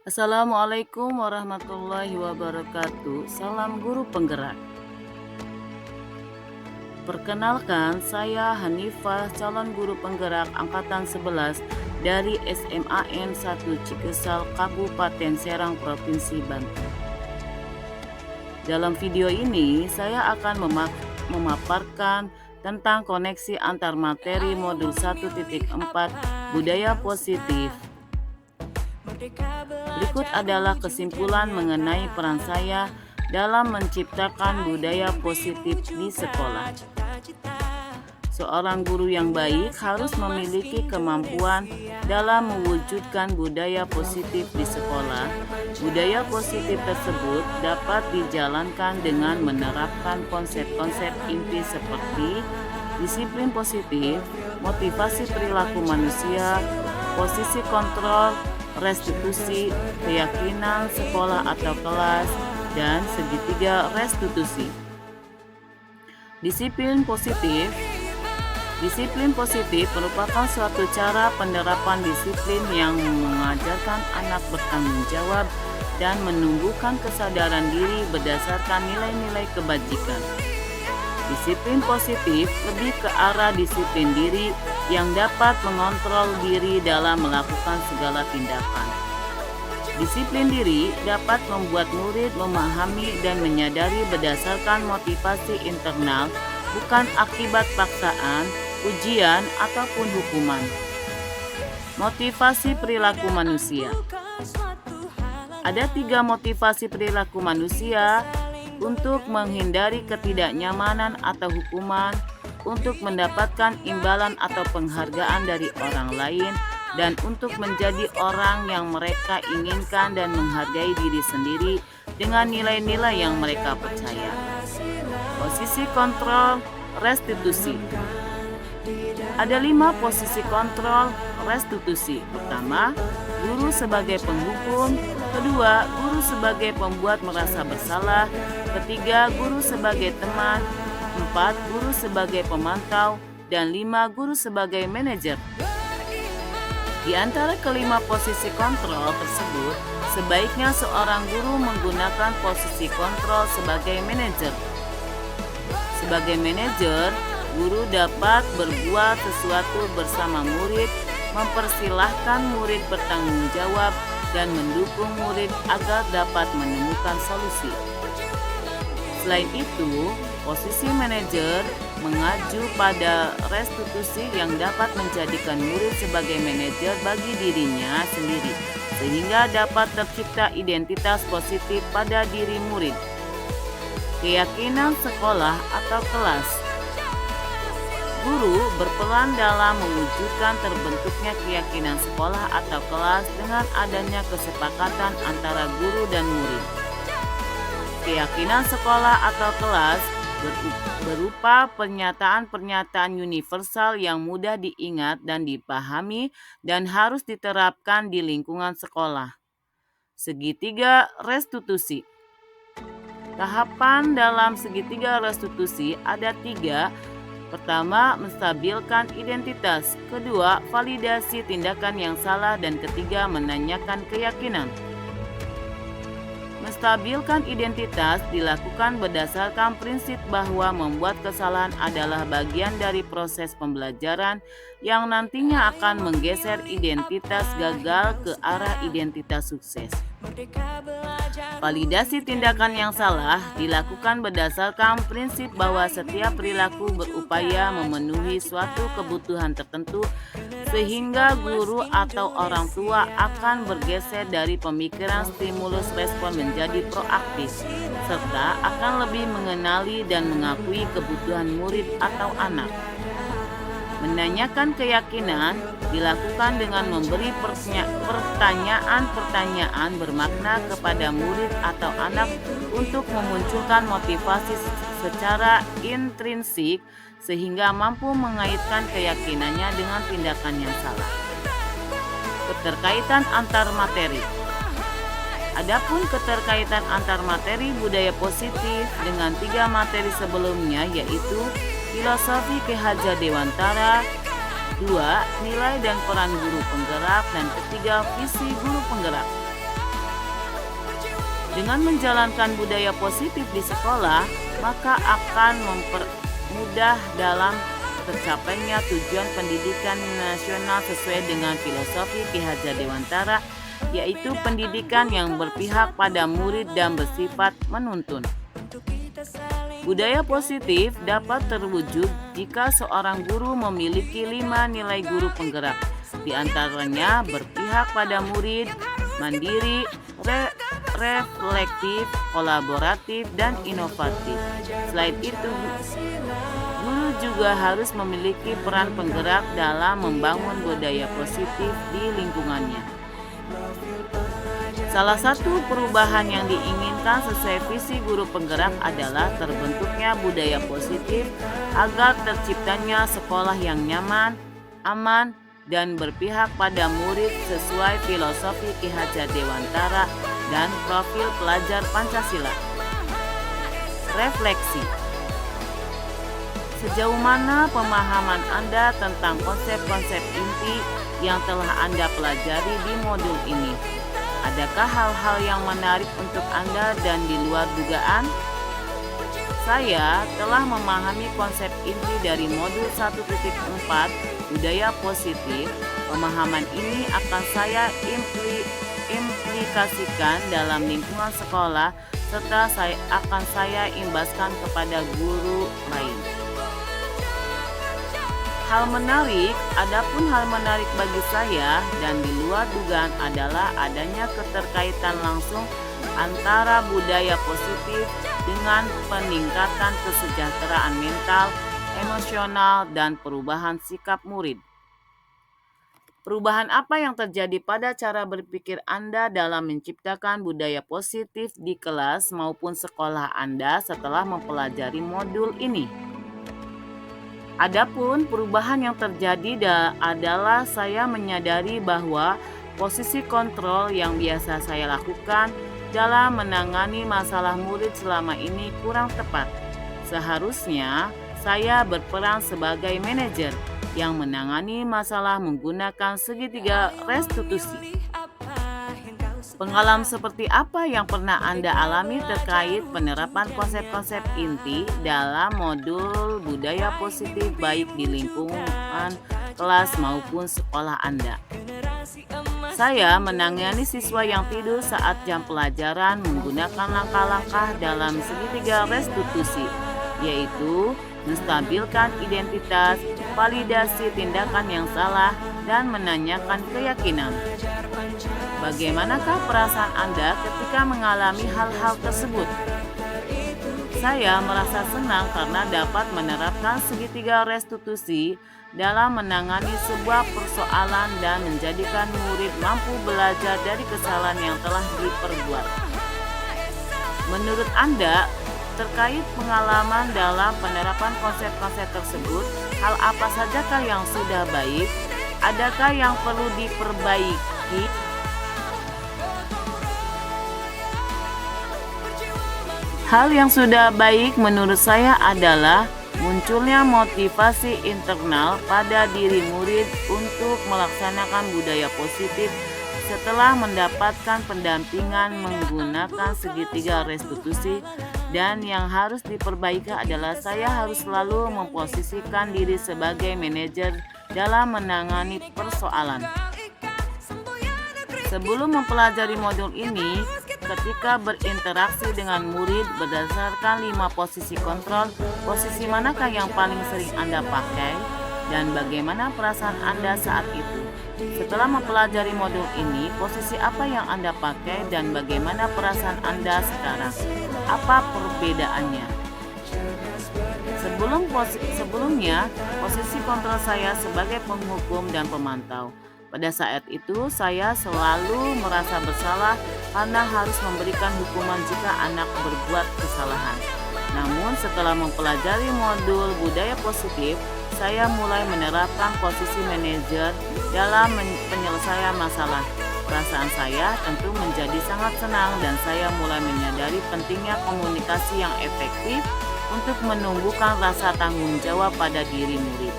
Assalamualaikum warahmatullahi wabarakatuh. Salam guru penggerak. Perkenalkan, saya Hanifah, calon guru penggerak angkatan 11 dari SMAN 1 Cikesal, Kabupaten Serang, Provinsi Banten. Dalam video ini, saya akan memaparkan tentang koneksi antar materi modul 1.4 budaya positif. Berikut adalah kesimpulan mengenai peran saya dalam menciptakan budaya positif di sekolah. Seorang guru yang baik harus memiliki kemampuan dalam mewujudkan budaya positif di sekolah. Budaya positif tersebut dapat dijalankan dengan menerapkan konsep-konsep inti seperti disiplin positif, motivasi perilaku manusia, posisi kontrol, restitusi, keyakinan sekolah atau kelas, dan segitiga restitusi. Disiplin positif merupakan suatu cara penerapan disiplin yang mengajarkan anak bertanggung jawab dan menumbuhkan kesadaran diri berdasarkan nilai-nilai kebajikan. Disiplin positif lebih ke arah disiplin diri yang dapat mengontrol diri dalam melakukan segala tindakan. Disiplin diri dapat membuat murid memahami dan menyadari berdasarkan motivasi internal, bukan akibat paksaan, ujian, ataupun hukuman. Motivasi perilaku manusia. Ada 3 motivasi perilaku manusia: untuk menghindari ketidaknyamanan atau hukuman, untuk mendapatkan imbalan atau penghargaan dari orang lain, dan untuk menjadi orang yang mereka inginkan dan menghargai diri sendiri dengan nilai-nilai yang mereka percaya. Posisi kontrol restitusi. Ada 5 posisi kontrol restitusi. Pertama, guru sebagai penghukum. Kedua, guru sebagai pembuat merasa bersalah. Ketiga, guru sebagai teman. 4, guru sebagai pemantau. Dan 5, guru sebagai manajer. Di antara kelima posisi kontrol tersebut, sebaiknya seorang guru menggunakan posisi kontrol sebagai manajer. Sebagai manajer, guru dapat berbuat sesuatu bersama murid, mempersilahkan murid bertanggung jawab, dan mendukung murid agar dapat menemukan solusi. Selain itu, posisi manajer mengacu pada restitusi yang dapat menjadikan murid sebagai manajer bagi dirinya sendiri, sehingga dapat tercipta identitas positif pada diri murid. Keyakinan sekolah atau kelas. Guru berperan dalam mewujudkan terbentuknya keyakinan sekolah atau kelas dengan adanya kesepakatan antara guru dan murid. Keyakinan sekolah atau kelas berupa pernyataan-pernyataan universal yang mudah diingat dan dipahami dan harus diterapkan di lingkungan sekolah. Segitiga restitusi. Tahapan dalam segitiga restitusi ada 3. Pertama, menstabilkan identitas. Kedua, validasi tindakan yang salah. Dan ketiga, menanyakan keyakinan. Menstabilkan identitas dilakukan berdasarkan prinsip bahwa membuat kesalahan adalah bagian dari proses pembelajaran yang nantinya akan menggeser identitas gagal ke arah identitas sukses. Validasi tindakan yang salah dilakukan berdasarkan prinsip bahwa setiap perilaku berupaya memenuhi suatu kebutuhan tertentu, sehingga guru atau orang tua akan bergeser dari pemikiran stimulus respon menjadi proaktif, serta akan lebih mengenali dan mengakui kebutuhan murid atau anak. Menanyakan keyakinan dilakukan dengan memberi pertanyaan-pertanyaan bermakna kepada murid atau anak untuk memunculkan motivasi secara intrinsik sehingga mampu mengaitkan keyakinannya dengan tindakan yang salah. Keterkaitan antar materi. Adapun keterkaitan antar materi budaya positif dengan 3 materi sebelumnya, yaitu filosofi Ki Hajar Dewantara, 2. Nilai dan peran guru penggerak, dan ketiga, visi guru penggerak. Dengan menjalankan budaya positif di sekolah, maka akan mempermudah dalam tercapainya tujuan pendidikan nasional sesuai dengan filosofi Ki Hajar Dewantara, yaitu pendidikan yang berpihak pada murid dan bersifat menuntun. Budaya positif dapat terwujud jika seorang guru memiliki 5 nilai guru penggerak, di antaranya berpihak pada murid, mandiri, reflektif, kolaboratif, dan inovatif. Selain itu, guru juga harus memiliki peran penggerak dalam membangun budaya positif di lingkungannya. Salah satu perubahan yang diinginkan sesuai visi guru penggerak adalah terbentuknya budaya positif agar terciptanya sekolah yang nyaman, aman, dan berpihak pada murid sesuai filosofi Ki Hajar Dewantara dan profil pelajar Pancasila. Refleksi. Sejauh mana pemahaman Anda tentang konsep-konsep inti yang telah Anda pelajari di modul ini? Adakah hal-hal yang menarik untuk Anda dan di luar dugaan? Saya telah memahami konsep inti dari modul 1.4 budaya positif. Pemahaman ini akan saya implikasikan dalam lingkungan sekolah serta saya imbaskan kepada guru lain. Adapun hal menarik bagi saya dan di luar dugaan adalah adanya keterkaitan langsung antara budaya positif dengan peningkatan kesejahteraan mental, emosional, dan perubahan sikap murid. Perubahan apa yang terjadi pada cara berpikir Anda dalam menciptakan budaya positif di kelas maupun sekolah Anda setelah mempelajari modul ini? Adapun perubahan yang terjadi adalah saya menyadari bahwa posisi kontrol yang biasa saya lakukan dalam menangani masalah murid selama ini kurang tepat. Seharusnya saya berperan sebagai manajer yang menangani masalah menggunakan segitiga restitusi. Pengalaman seperti apa yang pernah Anda alami terkait penerapan konsep-konsep inti dalam modul budaya positif baik di lingkungan kelas maupun sekolah Anda? Saya menangani siswa yang tidur saat jam pelajaran menggunakan langkah-langkah dalam segitiga restitusi, yaitu menstabilkan identitas, validasi tindakan yang salah, dan menanyakan keyakinan. Bagaimanakah perasaan Anda ketika mengalami hal-hal tersebut? Saya merasa senang karena dapat menerapkan segitiga restitusi dalam menangani sebuah persoalan dan menjadikan murid mampu belajar dari kesalahan yang telah diperbuat. Menurut Anda, terkait pengalaman dalam penerapan konsep-konsep tersebut, hal apa sajakah yang sudah baik? Adakah yang perlu diperbaiki? Hal yang sudah baik menurut saya adalah munculnya motivasi internal pada diri murid untuk melaksanakan budaya positif setelah mendapatkan pendampingan menggunakan segitiga restitusi, dan yang harus diperbaiki adalah saya harus selalu memposisikan diri sebagai manajer dalam menangani persoalan. Sebelum mempelajari modul ini, ketika berinteraksi dengan murid berdasarkan 5 posisi kontrol, posisi manakah yang paling sering Anda pakai dan bagaimana perasaan Anda saat itu? Setelah mempelajari modul ini, posisi apa yang Anda pakai dan bagaimana perasaan Anda sekarang? Apa perbedaannya? Sebelumnya, posisi kontrol saya sebagai penghukum dan pemantau. Pada saat itu, saya selalu merasa bersalah karena harus memberikan hukuman jika anak berbuat kesalahan. Namun, setelah mempelajari modul budaya positif, saya mulai menerapkan posisi manajer dalam penyelesaian masalah. Perasaan saya tentu menjadi sangat senang dan saya mulai menyadari pentingnya komunikasi yang efektif untuk menumbuhkan rasa tanggung jawab pada diri murid.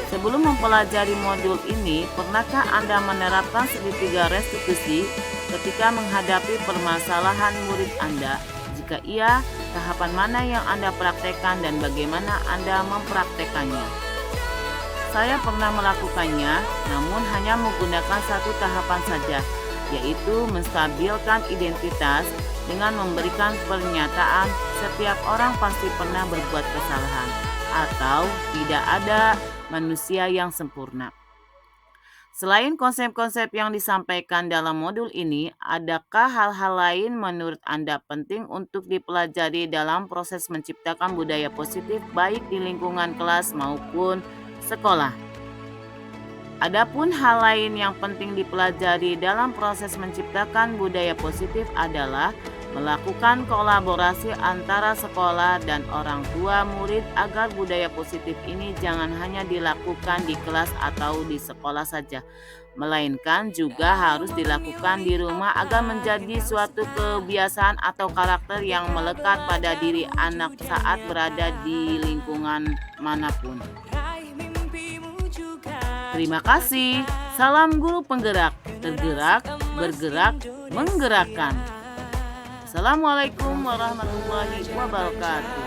Sebelum mempelajari modul ini, pernahkah Anda menerapkan segitiga restitusi ketika menghadapi permasalahan murid Anda? Jika iya, tahapan mana yang Anda praktekkan dan bagaimana Anda mempraktekannya? Saya pernah melakukannya, namun hanya menggunakan satu tahapan saja, yaitu menstabilkan identitas dengan memberikan pernyataan setiap orang pasti pernah berbuat kesalahan, atau tidak ada manusia yang sempurna. Selain konsep-konsep yang disampaikan dalam modul ini, adakah hal-hal lain menurut Anda penting untuk dipelajari dalam proses menciptakan budaya positif baik di lingkungan kelas maupun sekolah? Adapun hal lain yang penting dipelajari dalam proses menciptakan budaya positif adalah melakukan kolaborasi antara sekolah dan orang tua murid agar budaya positif ini jangan hanya dilakukan di kelas atau di sekolah saja, melainkan juga harus dilakukan di rumah agar menjadi suatu kebiasaan atau karakter yang melekat pada diri anak saat berada di lingkungan manapun. Terima kasih. Salam guru penggerak, tergerak, bergerak, menggerakkan. Assalamualaikum warahmatullahi wabarakatuh.